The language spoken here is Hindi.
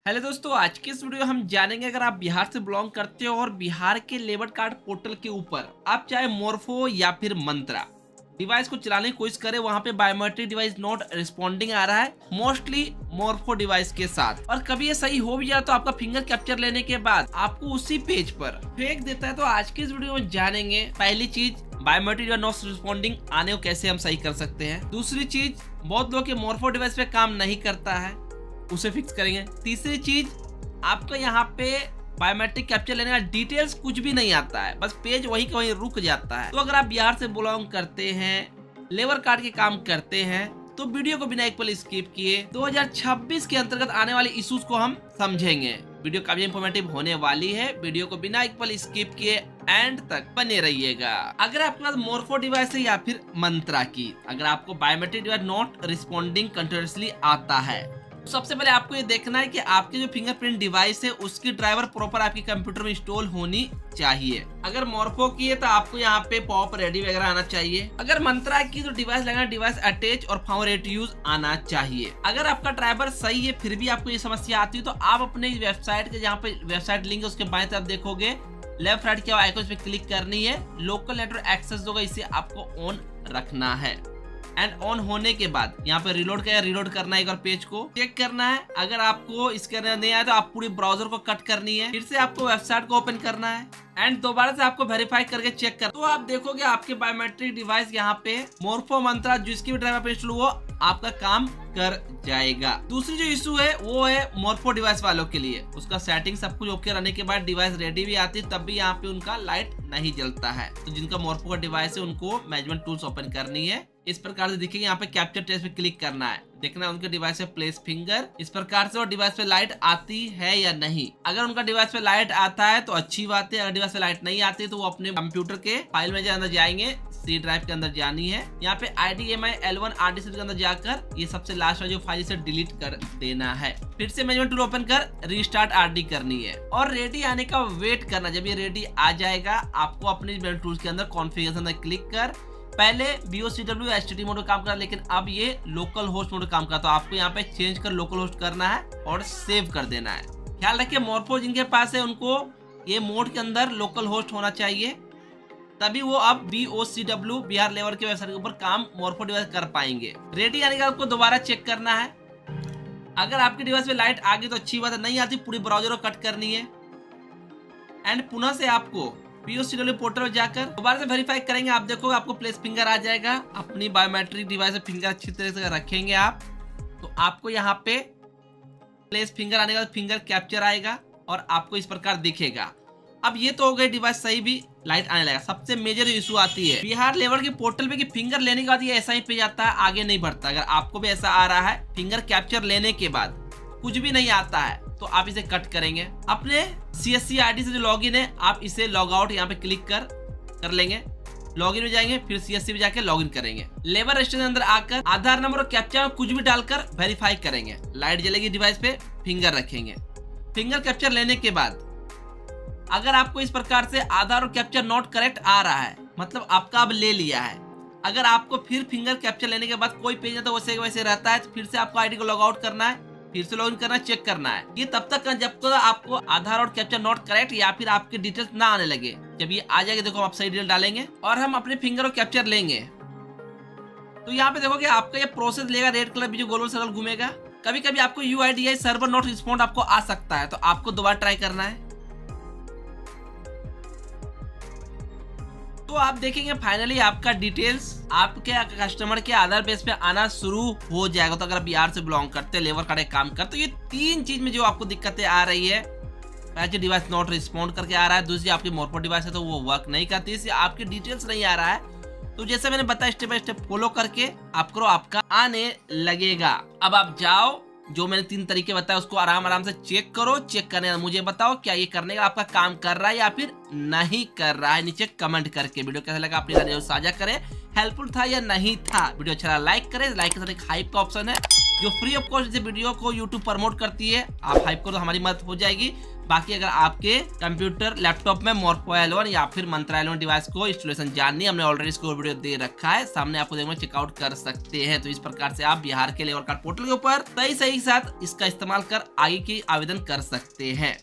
हेलो दोस्तों, आज के इस वीडियो में हम जानेंगे अगर आप बिहार से बिलोंग करते हो और बिहार के लेबर कार्ड पोर्टल के ऊपर आप चाहे मोर्फो या फिर मंत्रा डिवाइस को चलाने की कोशिश करें, वहां पे बायोमेट्रिक डिवाइस नॉट रिस्पॉन्डिंग आ रहा है मोस्टली मोर्फो डिवाइस के साथ। और कभी ये सही हो भी जाए तो आपका फिंगर कैप्चर लेने के बाद आपको उसी पेज पर फेंक देता है। तो आज के इस वीडियो में जानेंगे पहली चीज, बायोमेट्रिक या नॉट रिस्पॉन्डिंग आने को कैसे हम सही कर सकते हैं। दूसरी चीज, बहुत लोग के मोर्फो डिवाइस पे काम नहीं करता है, उसे फिक्स करेंगे। तीसरी चीज, आपको यहाँ पे बायोमेट्रिक कैप्चर लेने का डिटेल्स कुछ भी नहीं आता है, बस पेज वहीं का वहीं रुक जाता है। तो अगर आप बिहार से बिलोंग करते हैं, लेबर कार्ड के काम करते हैं, तो वीडियो को बिना एक पल स्किप किए 2026 के अंतर्गत आने वाले इश्यूज को हम समझेंगे। वीडियो काफी इंफॉर्मेटिव होने वाली है, वीडियो को बिना एक पल स्किप किए एंड तक बने रहिएगा। अगर आपके पास मोर्फो डिवाइस है या फिर मंत्रा की, अगर आपको biometric device not responding continuously आता है, सबसे पहले आपको ये देखना है कि आपके जो फिंगरप्रिंट डिवाइस है उसकी ड्राइवर प्रॉपर आपके कंप्यूटर में इंस्टॉल होनी चाहिए। अगर मोर्फो की है तो आपको यहाँ पे पॉप रेडी वगैरह आना चाहिए। अगर मंत्रा की तो डिवाइस लगाना, डिवाइस अटैच और फावरेट यूज आना चाहिए। अगर आपका ड्राइवर सही है फिर भी आपको ये समस्या आती है तो आप अपने वेबसाइट के, जहाँ पे वेबसाइट लिंक है उसके बाएं तरफ देखोगे, लेफ्ट राइट के आइकन पे क्लिक करनी है, लोकल नेटवर्क एक्सेस होगा, इसे आपको ऑन रखना है। एंड ऑन होने के बाद यहाँ पे रिलोड करना है, एक बार पेज को चेक करना है। अगर आपको इसके अंदर नहीं आया तो आप पूरी ब्राउजर को कट करनी है, फिर से आपको वेबसाइट को ओपन करना है एंड दोबारा से आपको वेरीफाई करके चेक कर। तो आप देखोगे आपके बायोमेट्रिक डिवाइस यहाँ पे मोर्फो मंत्रा जिसकी भी ड्राइवर पे इंस्टॉल वो आपका काम कर जाएगा। दूसरी जो इशू है वो है मोर्फो डिवाइस वालों के लिए, उसका सेटिंग सब कुछ ओके रहने के बाद डिवाइस रेडी भी आती है, तब भी यहाँ पे उनका लाइट नहीं जलता है। तो जिनका मोर्फो का डिवाइस है उनको मैनेजमेंट टूल्स ओपन करनी है। इस प्रकार से दिखेगा, यहाँ पे कैप्चर टेस्ट पे क्लिक करना है, देखना है उनके डिवाइस पे प्लेस फिंगर। इस प्रकार से वो डिवाइस पे लाइट आती है या नहीं। अगर उनका डिवाइस पे लाइट आता है तो अच्छी बात है, अगर डिवाइस पे लाइट नहीं आती तो वो अपने कंप्यूटर के फाइल में अंदर जाएंगे, सी ड्राइव के अंदर जानी है, यहाँ पे IDMI L1 RDC के अंदर जाकर ये सबसे लास्ट वाली जो फाइल से डिलीट कर देना है। फिर से मैनेजमेंट टूल ओपन कर रीस्टार्ट RD करनी है और रेडी आने का वेट करना। जब ये रेडी आ जाएगा आपको अपने मैनेजमेंट टूल्स के अंदर कॉन्फ़िगरेशन में क्लिक कर, पहले BOCW HTTP मोड में काम करा, लेकिन अब ये लोकल होस्ट मोड में काम करा, तो आपको यहाँ पे चेंज कर लोकल होस्ट करना है और सेव कर देना है। ख्याल रखिए मोर्फो जिनके पास है उनको ये मोड के अंदर लोकल होस्ट होना चाहिए, तभी वो अब BOCW बिहार लेबर के वेबसाइट के ऊपर काम मोर्फो डिवाइस कर पाएंगे। रेडी आने का आपको दोबारा चेक करना है। अगर आपके डिवाइस में लाइट आ गई तो अच्छी बात है, नहीं आती पूरी ब्राउजर को कट करनी है एंड पुनः से आपको BOCW पोर्टल में जाकर दोबारा से वेरीफाई करेंगे। आप देखोगे आपको प्लेस फिंगर आ जाएगा। अपनी बायोमेट्रिक डिवाइस में फिंगर अच्छी तरह से रखेंगे आप, तो आपको यहाँ पे प्लेस फिंगर आने का फिंगर कैप्चर आएगा और आपको इस प्रकार दिखेगा। अब ये तो हो गई डिवाइस सही, भी लाइट आने लगा। सबसे मेजर इशू आती है बिहार लेबर के पोर्टल पे कि फिंगर लेने के बाद ये ऐसा ही पे जाता है, आगे नहीं बढ़ता। अगर आपको भी ऐसा आ रहा है, फिंगर कैप्चर लेने के बाद कुछ भी नहीं आता है, तो आप इसे कट करेंगे। अपने CSC ID से जो लॉगिन है आप इसे लॉग आउट यहाँ पे क्लिक कर लेंगे, लॉगिन में जाएंगे, फिर CSC में जाके लॉगिन करेंगे। लेबर रजिस्टर के अंदर आकर आधार नंबर और कैप्चा में कुछ भी डालकर वेरीफाई करेंगे, लाइट जलेगी, डिवाइस पे फिंगर रखेंगे। फिंगर कैप्चर लेने के बाद अगर आपको इस प्रकार से आधार और कैप्चर नॉट करेक्ट आ रहा है, मतलब आपका अब ले लिया है। अगर आपको फिर फिंगर कैप्चर लेने के बाद कोई पेज तो वैसे रहता है, तो फिर से आपको ID को लॉग आउट करना है, फिर से लॉगिन करना, चेक करना है। ये तब तक जब तक आपको आधार और कैप्चर नॉट करेक्ट या फिर आपके डिटेल्स ना आने लगे। जब ये आ जाएगा देखो आप सही डिटेल डालेंगे और हम अपने फिंगर को कैप्चर लेंगे, तो यहाँ पे देखोगे आपका ये प्रोसेस लेगा, रेड कलर भी जो गोल सर्कल घूमेगा। कभी कभी आपको UIDI सर्वर नॉट रिस्पॉन्ड आपको आ सकता है, तो आपको दोबारा ट्राई करना है। तो आप देखेंगे फाइनली आपका डिटेल्स आपके कस्टमर के आधार बेस पे आना शुरू हो जाएगा। तो अगर बिहार से बिलोंग करते, लेबर कार्ड का काम करते, तो ये तीन चीज में जो आपको दिक्कतें आ रही है, पहले डिवाइस नॉट रिस्पॉन्ड करके आ रहा है, दूसरी आपकी मोर्फो डिवाइस है तो वो वर्क नहीं करती, इससे आपके डिटेल्स नहीं आ रहा है। तो जैसे मैंने बताया स्टेप बाय स्टेप फॉलो करके आप करो, आपका आने लगेगा। अब आप जाओ, जो मैंने 3 तरीके बताया उसको आराम से चेक करो। चेक करने का मुझे बताओ क्या ये करने का आपका काम कर रहा है या फिर नहीं कर रहा है, नीचे कमेंट करके। वीडियो कैसा लगा अपनी साझा करें, हेल्पफुल था या नहीं था। वीडियो अच्छा लगा लाइक करें, लाइक के साथ एक हाइप का ऑप्शन है जो फ्री ऑफ कॉस्ट इस वीडियो को यूट्यूब प्रमोट करती है। आप हाइप करो तो हमारी मदद हो जाएगी। बाकी अगर आपके कंप्यूटर लैपटॉप में मोर्फो L1 या फिर मंत्रा L1 डिवाइस को इंस्टॉलेशन जाननी है, हमने ऑलरेडी इसको वीडियो दे रखा है, सामने आपको देखो चेकआउट कर सकते हैं। तो इस प्रकार से आप बिहार के लेबर कार्ड पोर्टल के ऊपर सही के साथ इसका इस्तेमाल कर आगे की आवेदन कर सकते हैं।